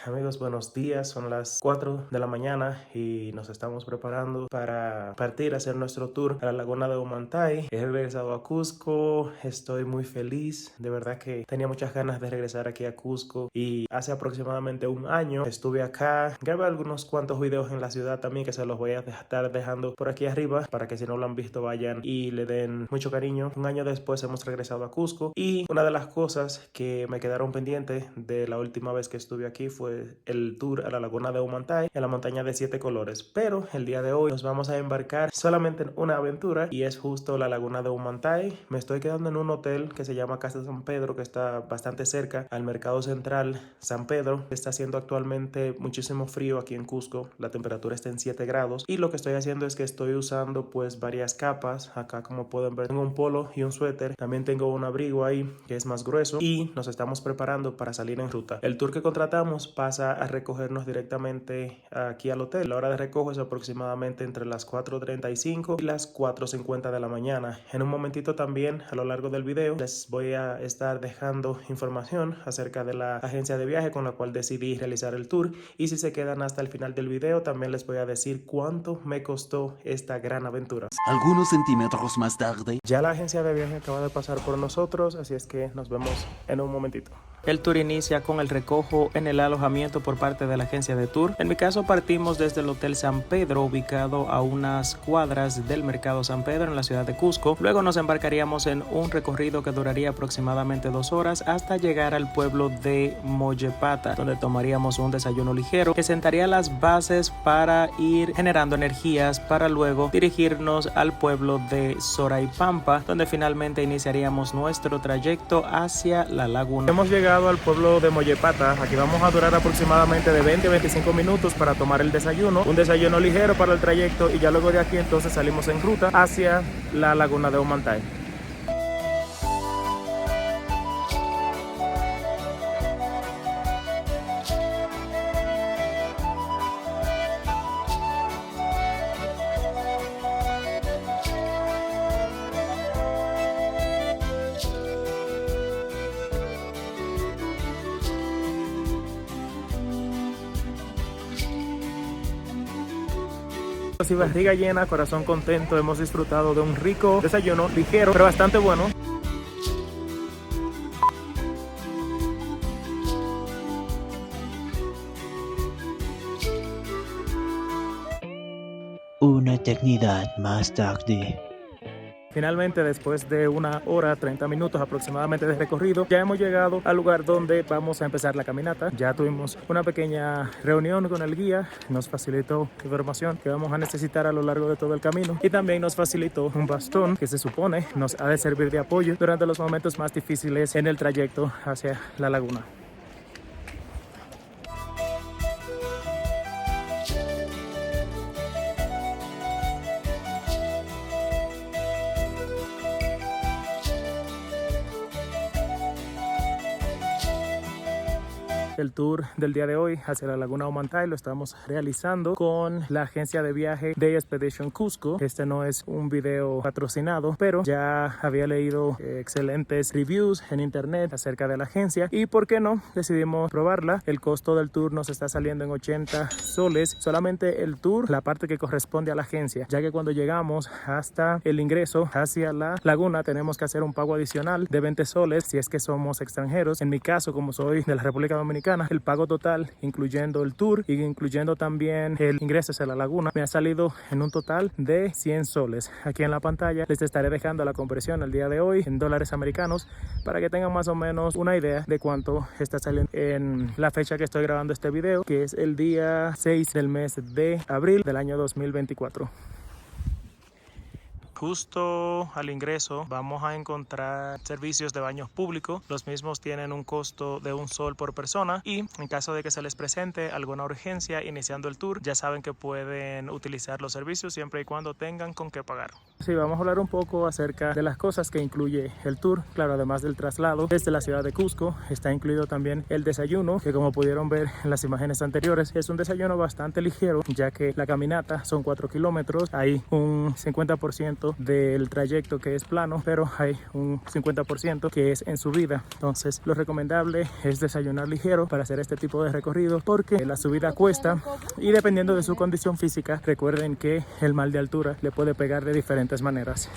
Amigos, buenos días. Son las 4 de la mañana y nos estamos preparando para partir a hacer nuestro tour a la laguna de Humantay. He regresado a Cusco, estoy muy feliz. De verdad que tenía muchas ganas de regresar aquí a Cusco y hace aproximadamente un año estuve acá. Grabé algunos cuantos videos en la ciudad también que se los voy a estar dejando por aquí arriba para que si no lo han visto vayan y le den mucho cariño. Un año después hemos regresado a Cusco y una de las cosas que me quedaron pendientes de la última vez que estuve aquí fue el tour a la laguna de Humantay en la montaña de 7 colores, pero el día de hoy nos vamos a embarcar solamente en una aventura y es justo la laguna de Humantay. Me estoy quedando en un hotel que se llama Casa San Pedro, que está bastante cerca al mercado central San Pedro. Está haciendo actualmente muchísimo frío aquí en Cusco, la temperatura está en 7 grados y lo que estoy haciendo es que estoy usando pues varias capas. Acá, como pueden ver, tengo un polo y un suéter, también tengo un abrigo ahí que es más grueso y nos estamos preparando para salir en ruta. El tour que contratamos pasa a recogernos directamente aquí al hotel. La hora de recojo es aproximadamente entre las 4:35 y las 4:50 de la mañana. En un momentito también a lo largo del video les voy a estar dejando información acerca de la agencia de viaje con la cual decidí realizar el tour, y si se quedan hasta el final del video también les voy a decir cuánto me costó esta gran aventura. Algunos centímetros más tarde. Ya la agencia de viaje acaba de pasar por nosotros, así es que nos vemos en un momentito. El tour inicia con el recojo en el alojamiento por parte de la agencia de tour. En mi caso partimos desde el Hotel San Pedro, ubicado a unas cuadras del Mercado San Pedro en la ciudad de Cusco. Luego nos embarcaríamos en un recorrido que duraría aproximadamente 2 horas hasta llegar al pueblo de Mollepata, donde tomaríamos un desayuno ligero que sentaría las bases para ir generando energías para luego dirigirnos al pueblo de Soraipampa, donde finalmente iniciaríamos nuestro trayecto hacia la laguna. Hemos llegado al pueblo de Mollepata. Aquí vamos a durar aproximadamente de 20 a 25 minutos para tomar el desayuno, un desayuno ligero para el trayecto, y ya luego de aquí entonces salimos en ruta hacia la laguna de Humantay. Y barriga llena, corazón contento, hemos disfrutado de un rico desayuno ligero pero bastante bueno. Una eternidad más tarde. Finalmente, después de 1 hora 30 minutos aproximadamente de recorrido, ya hemos llegado al lugar donde vamos a empezar la caminata. Ya tuvimos una pequeña reunión con el guía, nos facilitó información que vamos a necesitar a lo largo de todo el camino, y también nos facilitó un bastón que se supone nos ha de servir de apoyo durante los momentos más difíciles en el trayecto hacia la laguna. El tour del día de hoy hacia la laguna Humantay lo estamos realizando con la agencia de viaje de Expedition Cusco. Este no es un video patrocinado, pero ya había leído excelentes reviews en internet acerca de la agencia y por qué no, decidimos probarla. El costo del tour nos está saliendo en 80 soles, solamente el tour, la parte que corresponde a la agencia, ya que cuando llegamos hasta el ingreso hacia la laguna tenemos que hacer un pago adicional de 20 soles si es que somos extranjeros. En mi caso, como soy de la República Dominicana, Americana, el pago total, incluyendo el tour y incluyendo también el ingreso hacia la laguna, me ha salido en un total de 100 soles. Aquí en la pantalla les estaré dejando la conversión el día de hoy en dólares americanos para que tengan más o menos una idea de cuánto está saliendo en la fecha que estoy grabando este video, que es el día 6 del mes de abril del año 2024. Justo al ingreso vamos a encontrar servicios de baños públicos. Los mismos tienen un costo de $1 por persona y en caso de que se les presente alguna urgencia iniciando el tour, ya saben que pueden utilizar los servicios siempre y cuando tengan con qué pagar. Sí, vamos a hablar un poco acerca de las cosas que incluye el tour. Claro, además del traslado desde la ciudad de Cusco, está incluido también el desayuno, que como pudieron ver en las imágenes anteriores, es un desayuno bastante ligero, ya que la caminata son 4 kilómetros. Hay un 50% del trayecto que es plano, pero hay un 50% que es en subida. Entonces, lo recomendable es desayunar ligero para hacer este tipo de recorrido, porque la subida cuesta y dependiendo de su condición física, recuerden que el mal de altura le puede pegar de diferentes maneras.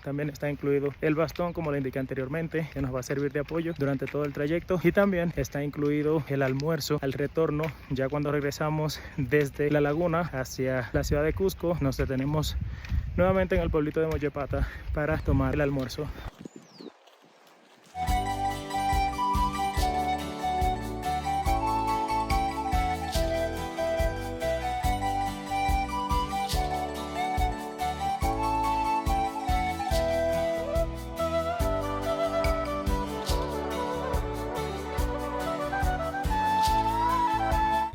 También está incluido el bastón, como le indiqué anteriormente, que nos va a servir de apoyo durante todo el trayecto, y también está incluido el almuerzo al retorno. Ya cuando regresamos desde la laguna hacia la ciudad de Cusco, nos detenemos nuevamente en el pueblito de Mollepata para tomar el almuerzo.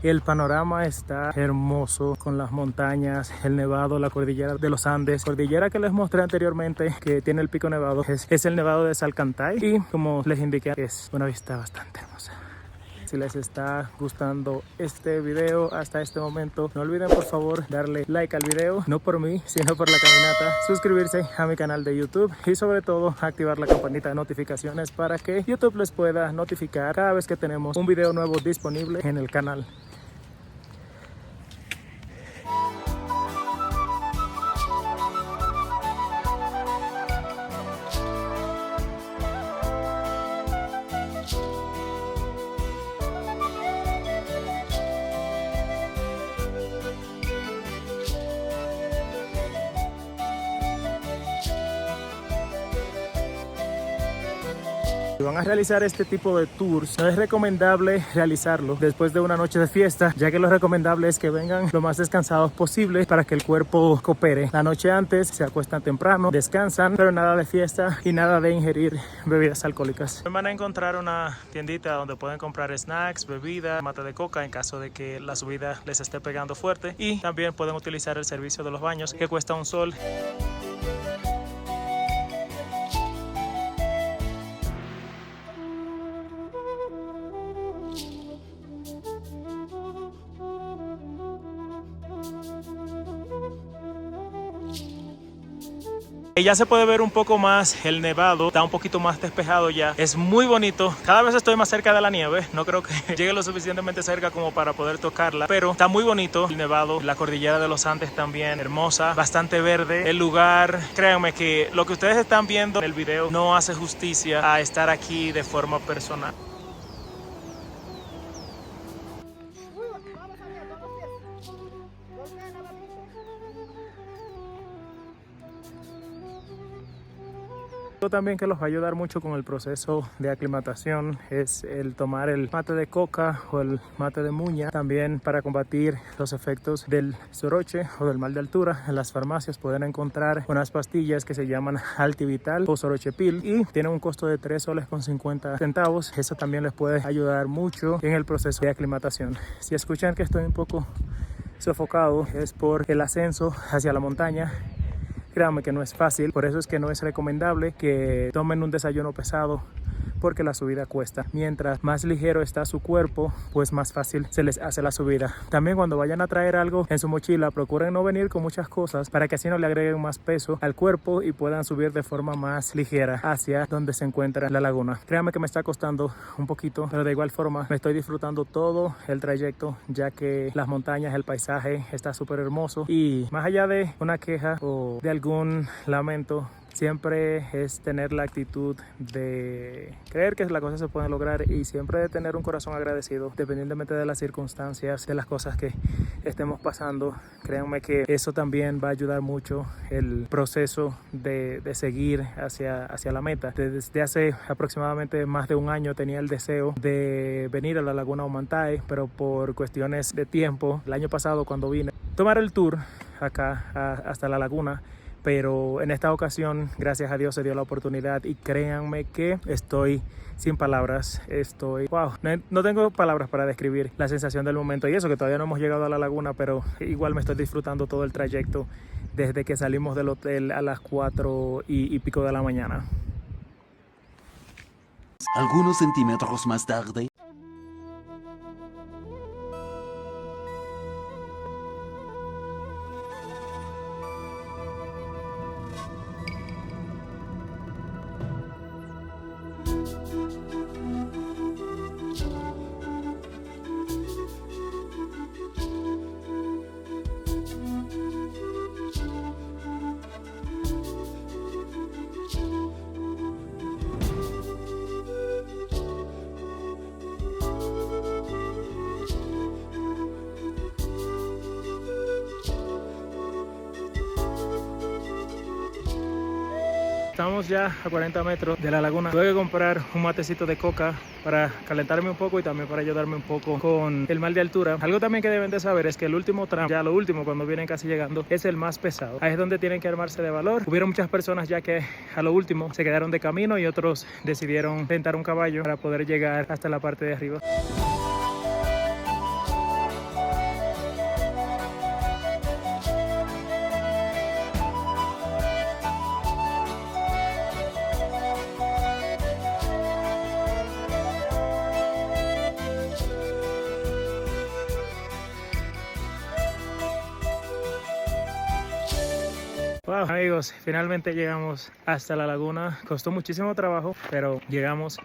El panorama está hermoso con las montañas, el nevado, la cordillera de los Andes, cordillera que les mostré anteriormente que tiene el pico nevado, es el nevado de Salcantay, y como les indiqué es una vista bastante hermosa. Si les está gustando este video hasta este momento, no olviden por favor darle like al video, no por mí, sino por la caminata, suscribirse a mi canal de YouTube y sobre todo activar la campanita de notificaciones para que YouTube les pueda notificar cada vez que tenemos un video nuevo disponible en el canal. Si van a realizar este tipo de tours, no es recomendable realizarlo después de una noche de fiesta, ya que lo recomendable es que vengan lo más descansados posible para que el cuerpo coopere. La noche antes se acuestan temprano, descansan, pero nada de fiesta y nada de ingerir bebidas alcohólicas. Van a encontrar una tiendita donde pueden comprar snacks, bebida, mate de coca en caso de que la subida les esté pegando fuerte, y también pueden utilizar el servicio de los baños que cuesta $1. Ya se puede ver un poco más el nevado, está un poquito más despejado ya, es muy bonito. Cada vez estoy más cerca de la nieve, no creo que llegue lo suficientemente cerca como para poder tocarla, pero está muy bonito el nevado. La cordillera de los Andes también hermosa, bastante verde el lugar. Créanme que lo que ustedes están viendo en el video no hace justicia a estar aquí de forma personal. También que los va a ayudar mucho con el proceso de aclimatación es el tomar el mate de coca o el mate de muña, también para combatir los efectos del soroche o del mal de altura. En las farmacias pueden encontrar unas pastillas que se llaman Altivital o Soroche Pill y tienen un costo de 3.50 soles. Eso también les puede ayudar mucho en el proceso de aclimatación. Si escuchan que estoy un poco sofocado, es por el ascenso hacia la montaña. Créanme que no es fácil, por eso es que no es recomendable que tomen un desayuno pesado, porque la subida cuesta. Mientras más ligero está su cuerpo, pues más fácil se les hace la subida. También cuando vayan a traer algo en su mochila, procuren no venir con muchas cosas para que así no le agreguen más peso al cuerpo y puedan subir de forma más ligera hacia donde se encuentra la laguna. Créanme que me está costando un poquito, pero de igual forma me estoy disfrutando todo el trayecto, ya que las montañas, el paisaje está súper hermoso y más allá de una queja o de algún lamento siempre es tener la actitud de creer que las cosas se pueden lograr y siempre de tener un corazón agradecido, dependientemente de las circunstancias, de las cosas que estemos pasando. Créanme que eso también va a ayudar mucho el proceso de seguir hacia la meta. Desde hace aproximadamente más de un año tenía el deseo de venir a la Laguna Humantay, pero por cuestiones de tiempo, el año pasado cuando vine, tomar el tour acá hasta la laguna, pero en esta ocasión, gracias a Dios, se dio la oportunidad y créanme que estoy sin palabras, no tengo palabras para describir la sensación del momento, y eso que todavía no hemos llegado a la laguna, pero igual me estoy disfrutando todo el trayecto desde que salimos del hotel a las 4 y pico de la mañana. Algunos centímetros más tarde. Estamos ya a 40 metros de la laguna. Tuve que comprar un matecito de coca para calentarme un poco y también para ayudarme un poco con el mal de altura. Algo también que deben de saber es que el último tramo, ya lo último cuando vienen casi llegando, es el más pesado. Ahí es donde tienen que armarse de valor. Hubieron muchas personas ya que a lo último se quedaron de camino y otros decidieron rentar un caballo para poder llegar hasta la parte de arriba. Wow, amigos, finalmente llegamos hasta la laguna. Costó muchísimo trabajo, pero llegamos.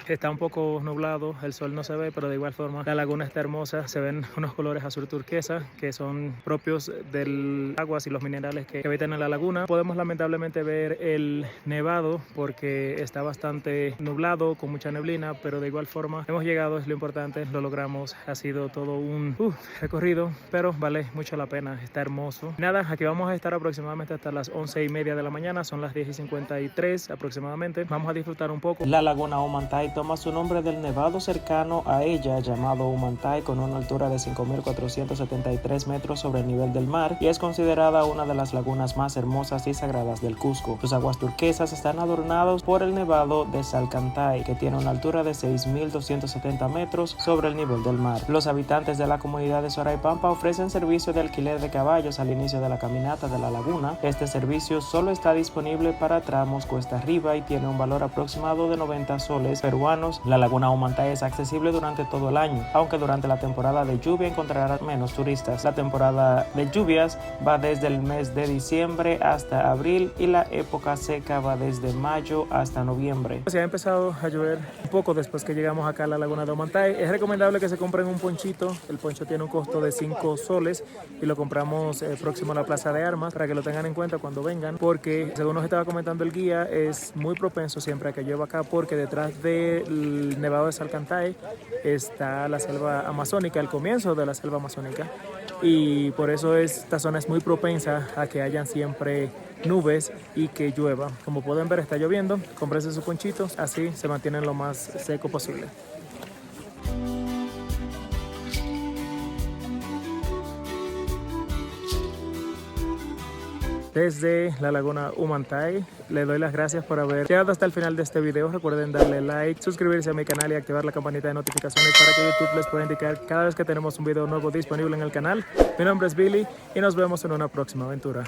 Está un poco nublado, el sol no se ve, pero de igual forma la laguna está hermosa. Se ven unos colores azul turquesa que son propios del agua y los minerales que habitan en la laguna. Podemos lamentablemente ver el nevado porque está bastante nublado, con mucha neblina, pero de igual forma hemos llegado, es lo importante, lo logramos. Ha sido todo un recorrido, pero vale mucho la pena, está hermoso. Nada, aquí vamos a estar aproximadamente hasta las 11:30 de la mañana, son las 10:53 aproximadamente. Vamos a disfrutar un poco. La Laguna Humantay toma su nombre del nevado cercano a ella llamado Humantay, con una altura de 5.473 metros sobre el nivel del mar, y es considerada una de las lagunas más hermosas y sagradas del Cusco. Sus aguas turquesas están adornadas por el nevado de Salcantay, que tiene una altura de 6.270 metros sobre el nivel del mar. Los habitantes de la comunidad de Soraipampa ofrecen servicio de alquiler de caballos al inicio de la caminata de la laguna. Este servicio solo está disponible para tramos cuesta arriba y tiene un valor aproximado de 90 soles peruanos. La Laguna Humantay es accesible durante todo el año, aunque durante la temporada de lluvia encontrarán menos turistas. La temporada de lluvias va desde el mes de diciembre hasta abril y la época seca va desde mayo hasta noviembre. Se ha empezado a llover un poco después que llegamos acá a la Laguna de Humantay. Es recomendable que se compren un ponchito. El poncho tiene un costo de 5 soles y lo compramos próximo a la Plaza de Armas para que lo tengan en cuenta cuando vengan, porque según nos estaba comentando el guía, es muy propenso siempre a que llueva acá, porque detrás del nevado de Salcantay está la selva amazónica, el comienzo de la selva amazónica, y por eso esta zona es muy propensa a que hayan siempre nubes y que llueva. Como pueden ver, está lloviendo. Cómprense sus ponchitos, así se mantienen lo más seco posible. Desde la Laguna Humantay, le doy las gracias por haber llegado hasta el final de este video. Recuerden darle like, suscribirse a mi canal y activar la campanita de notificaciones para que YouTube les pueda indicar cada vez que tenemos un video nuevo disponible en el canal. Mi nombre es Billy y nos vemos en una próxima aventura.